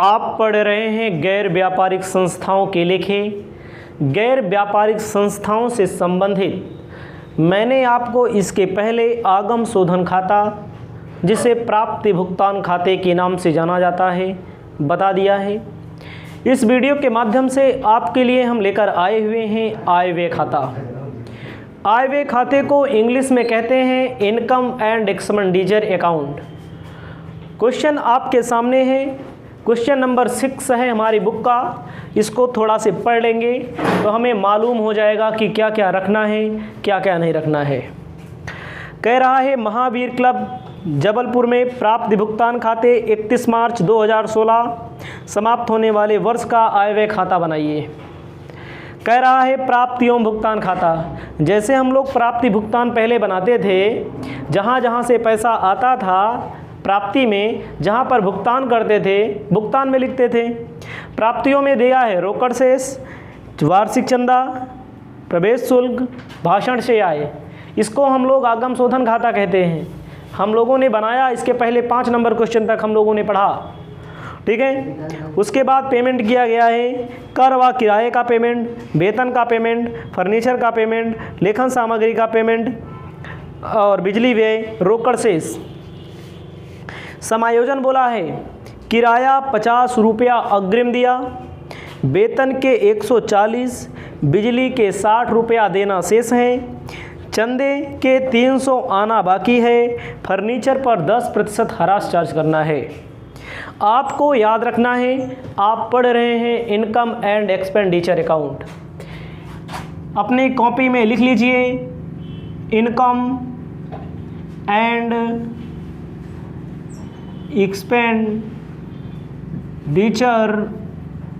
आप पढ़ रहे हैं गैर व्यापारिक संस्थाओं के लेखे। गैर व्यापारिक संस्थाओं से संबंधित मैंने आपको इसके पहले आगम शोधन खाता, जिसे प्राप्ति भुगतान खाते के नाम से जाना जाता है, बता दिया है। इस वीडियो के माध्यम से आपके लिए हम लेकर आए हुए हैं आय व्यय खाता। आय व्यय खाते को इंग्लिश में कहते हैं income and expenditure account. Question आपके सामने है, क्वेश्चन नंबर 6 है हमारी बुक का। इसको थोड़ा से पढ़ लेंगे तो हमें मालूम हो जाएगा कि क्या क्या रखना है, क्या क्या नहीं रखना है। कह रहा है महावीर क्लब जबलपुर में प्राप्ति भुगतान खाते 31 मार्च 2016 समाप्त होने वाले वर्ष का आय व्यय खाता बनाइए। कह रहा है प्राप्ति एवं भुगतान खाता। जैसे हम लोग प्राप्ति भुगतान पहले बनाते थे, जहाँ जहाँ से पैसा आता था प्राप्ति में, जहाँ पर भुगतान करते थे भुगतान में लिखते थे। प्राप्तियों में दिया है रोकड़ शेष, वार्षिक चंदा, प्रवेश शुल्क, भाषण से आय। इसको हम लोग आगम शोधन खाता कहते हैं। हम लोगों ने बनाया, इसके पहले 5 नंबर क्वेश्चन तक हम लोगों ने पढ़ा, ठीक है। उसके बाद पेमेंट किया गया है कर व किराए का पेमेंट, वेतन का पेमेंट, फर्नीचर का पेमेंट, लेखन सामग्री का पेमेंट और बिजली व्यय, रोकड़ शेष। समायोजन बोला है किराया 50 रुपया अग्रिम दिया, वेतन के 140, बिजली के 60 रुपया देना शेष है, चंदे के 300 आना बाकी है, फर्नीचर पर 10% हरास चार्ज करना है। आपको याद रखना है, आप पढ़ रहे हैं इनकम एंड एक्सपेंडिचर अकाउंट। अपनी कॉपी में लिख लीजिए इनकम एंड एक्सपेंडिचर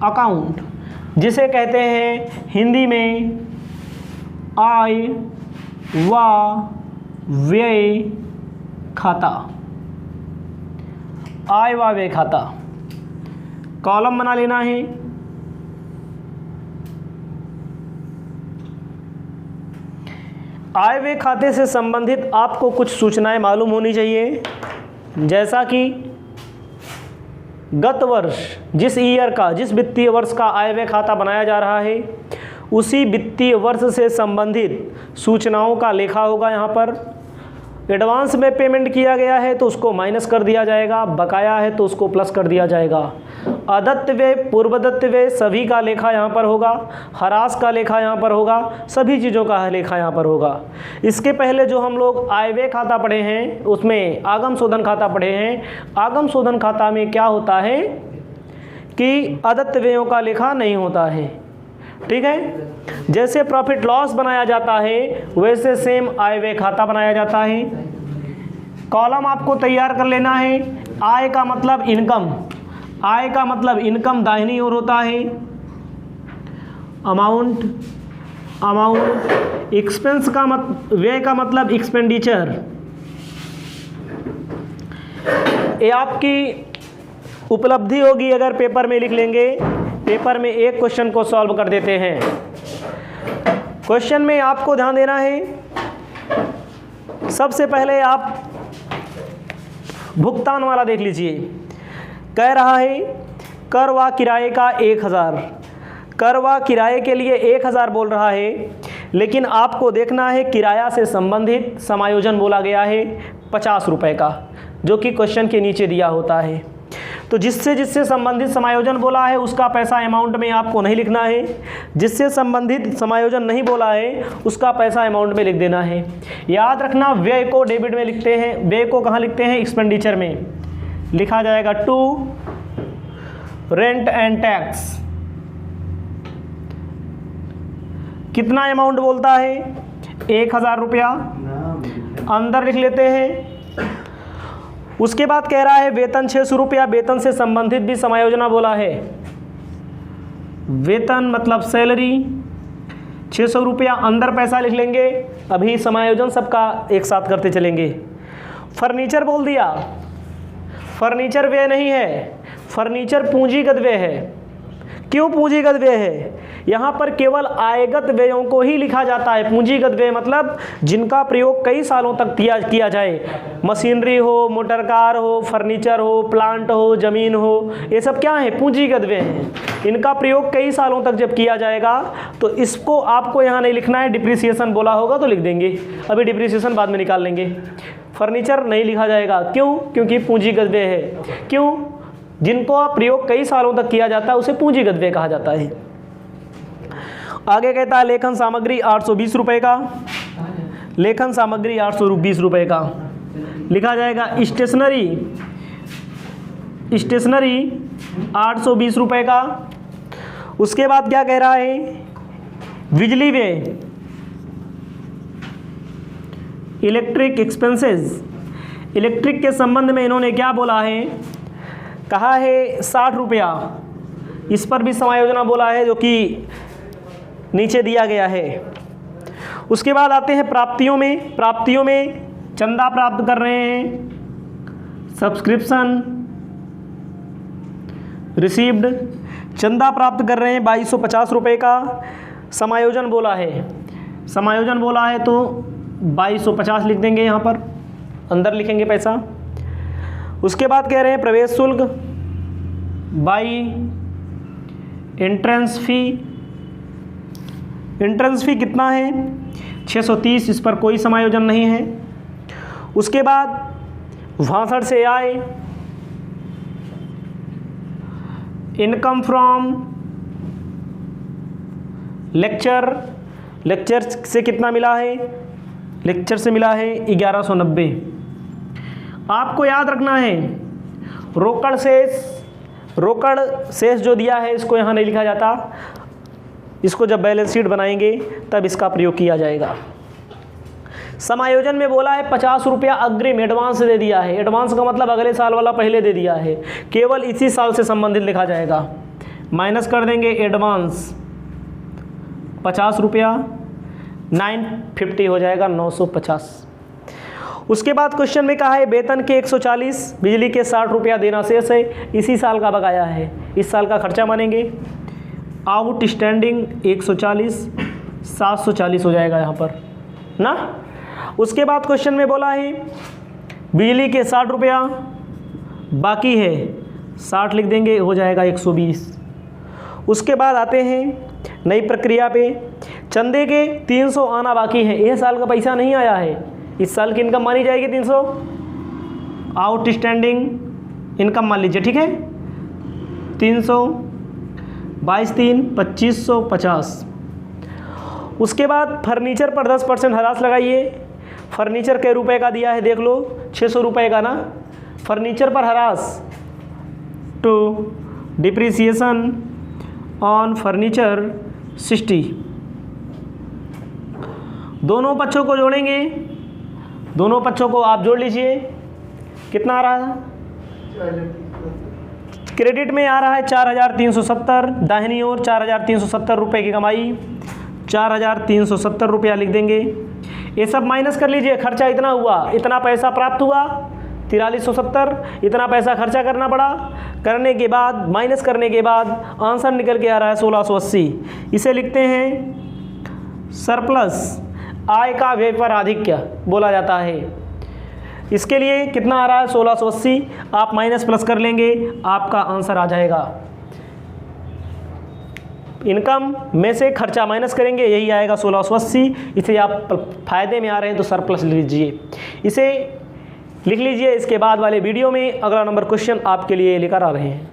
अकाउंट, जिसे कहते हैं हिंदी में आय व व्यय खाता। आय व व्यय खाता कॉलम बना लेना है। आय व्यय खाते से संबंधित आपको कुछ सूचनाएं मालूम होनी चाहिए, जैसा कि गत वर्ष जिस वित्तीय वर्ष का आय व्यय खाता बनाया जा रहा है, उसी वित्तीय वर्ष से संबंधित सूचनाओं का लेखा होगा। यहाँ पर एडवांस में पेमेंट किया गया है तो उसको माइनस कर दिया जाएगा, बकाया है तो उसको प्लस कर दिया जाएगा। अदत्त व्यय, पूर्वदत्त व्यय सभी का लेखा यहाँ पर होगा, ह्रास का लेखा यहाँ पर होगा, सभी चीज़ों का लेखा यहाँ पर होगा। इसके पहले जो हम लोग आय व्यय खाता पढ़े हैं उसमें आगम शोधन खाता पढ़े हैं। आगम शोधन खाता में क्या होता है कि अदत्त व्ययों का लेखा नहीं होता है, ठीक है। जैसे प्रॉफिट लॉस बनाया जाता है वैसे सेम आय व्यय खाता बनाया जाता है। कॉलम आपको तैयार कर लेना है। आय का मतलब इनकम, आय का मतलब इनकम दाहिनी ओर होता है। अमाउंट, एक्सपेंस का व्यय का मतलब एक्सपेंडिचर। ये आपकी उपलब्धि होगी अगर पेपर में लिख लेंगे। पेपर में एक क्वेश्चन को सॉल्व कर देते हैं। क्वेश्चन में आपको ध्यान देना है, सबसे पहले आप भुगतान वाला देख लीजिए। कह रहा है कर व किराए का 1000, कर व किराए के लिए 1000 बोल रहा है, लेकिन आपको देखना है किराया से संबंधित समायोजन बोला गया है 50 रुपये का, जो कि क्वेश्चन के नीचे दिया होता है। तो जिससे संबंधित समायोजन बोला है उसका पैसा अमाउंट में आपको नहीं लिखना है, जिससे संबंधित समायोजन नहीं बोला है उसका पैसा अमाउंट में लिख देना है। याद रखना, व्यय को डेबिट में लिखते हैं, व्यय को कहाँ लिखते हैं, एक्सपेंडिचर में लिखा जाएगा टू रेंट एंड टैक्स। कितना अमाउंट बोलता है, 1000 रुपया, अंदर लिख लेते हैं। उसके बाद कह रहा है वेतन 600 रुपया, वेतन से संबंधित भी समायोजना बोला है। वेतन मतलब सैलरी 600 रुपया, अंदर पैसा लिख लेंगे। अभी समायोजन सबका एक साथ करते चलेंगे। फर्नीचर बोल दिया, फर्नीचर व्यय नहीं है, फर्नीचर पूंजीगत व्यय है। क्यों पूंजीगत व्यय है? यहाँ पर केवल आयगत व्ययों को ही लिखा जाता है। पूंजीगत व्यय मतलब जिनका प्रयोग कई सालों तक किया जाए, मशीनरी हो, मोटर कार हो, फर्नीचर हो, प्लांट हो, ज़मीन हो, ये सब क्या है? पूंजीगत व्यय हैं। इनका प्रयोग कई सालों तक जब किया जाएगा तो इसको आपको यहाँ नहीं लिखना है, डिप्रिसिएशन बोला होगा तो लिख देंगे, अभी डिप्रिसिएशन बाद में निकाल लेंगे। फर्नीचर नहीं लिखा जाएगा, क्यों? क्योंकि पूंजीगत व्यय है। क्यों? जिनको प्रयोग कई सालों तक किया जाता है उसे पूंजीगत व्यय कहा जाता है। आगे कहता है लेखन सामग्री 820 रुपये का, लेखन सामग्री 820 रुपये का लिखा जाएगा। स्टेशनरी 820 रुपये का। उसके बाद क्या कह रहा है? बिजली व्यय, इलेक्ट्रिक एक्सपेंसेस, इलेक्ट्रिक के संबंध में इन्होंने क्या बोला है? कहा है 60 रुपया। इस पर भी समायोजना बोला है जो कि नीचे दिया गया है। उसके बाद आते हैं प्राप्तियों में। प्राप्तियों में चंदा प्राप्त कर रहे हैं, सब्सक्रिप्शन रिसीव्ड, चंदा प्राप्त कर रहे हैं 2250 रुपये का। समायोजन बोला है, समायोजन बोला है तो 2250 लिख देंगे, यहाँ पर अंदर लिखेंगे पैसा। उसके बाद कह रहे हैं प्रवेश शुल्क बाई एंट्रेंस फ़ी। एंट्रेंस फ़ी कितना है? 630, इस पर कोई समायोजन नहीं है। उसके बाद 62 से आए इनकम फ्रॉम लेक्चर, लेक्चर से कितना मिला है? लेक्चर से मिला है 1190। आपको याद रखना है रोकड़ शेष जो दिया है इसको यहाँ नहीं लिखा जाता, इसको जब बैलेंस शीट बनाएंगे तब इसका प्रयोग किया जाएगा। समायोजन में बोला है 50 रुपया अग्रिम एडवांस दे दिया है। एडवांस का मतलब अगले साल वाला पहले दे दिया है, केवल इसी साल से संबंधित लिखा जाएगा। माइनस कर देंगे एडवांस 50 रुपया, 950 हो जाएगा 950। उसके बाद क्वेश्चन में कहा है वेतन के 140, बिजली के 60 रुपया देना शेष है, इसी साल का बकाया है, इस साल का खर्चा मानेंगे। आउटस्टैंडिंग 140, 740 हो जाएगा यहाँ पर ना। उसके बाद क्वेश्चन में बोला है बिजली के 60 रुपया बाकी है, 60 लिख देंगे, हो जाएगा 120। उसके बाद आते हैं नई प्रक्रिया पे। चंदे के 300 आना बाकी है, यह साल का पैसा नहीं आया है, इस साल की इनकम मानी जाएगी 300। आउटस्टैंडिंग इनकम मान लीजिए, ठीक है, 300, 22/3 2550। उसके बाद फर्नीचर पर 10% हरास लगाइए। फर्नीचर के रुपए का दिया है, देख लो 600 रुपये का ना। फर्नीचर पर हरास टू डिप्रिसिएशन ऑन फर्नीचर 60। दोनों पक्षों को जोड़ेंगे, दोनों पक्षों को आप जोड़ लीजिए, कितना आ रहा है? क्रेडिट में आ रहा है 4370, दाहिनी ओर 4370 रुपये की कमाई, 4370 रुपया लिख देंगे। ये सब माइनस कर लीजिए, खर्चा इतना हुआ, इतना पैसा प्राप्त हुआ 4370, इतना पैसा खर्चा करना पड़ा, करने के बाद माइनस करने के बाद आंसर निकल के आ रहा है 1680। इसे लिखते हैं सरप्लस, आय का व्यय पर आधिक्य बोला जाता है। इसके लिए कितना आ रहा है? 1680। आप माइनस प्लस कर लेंगे, आपका आंसर आ जाएगा। इनकम में से खर्चा माइनस करेंगे, यही आएगा 1680। इसे आप फायदे में आ रहे हैं तो सरप्लस लीजिए, इसे लिख लीजिए। इसके बाद वाले वीडियो में अगला नंबर क्वेश्चन आपके लिए लेकर आ रहे हैं।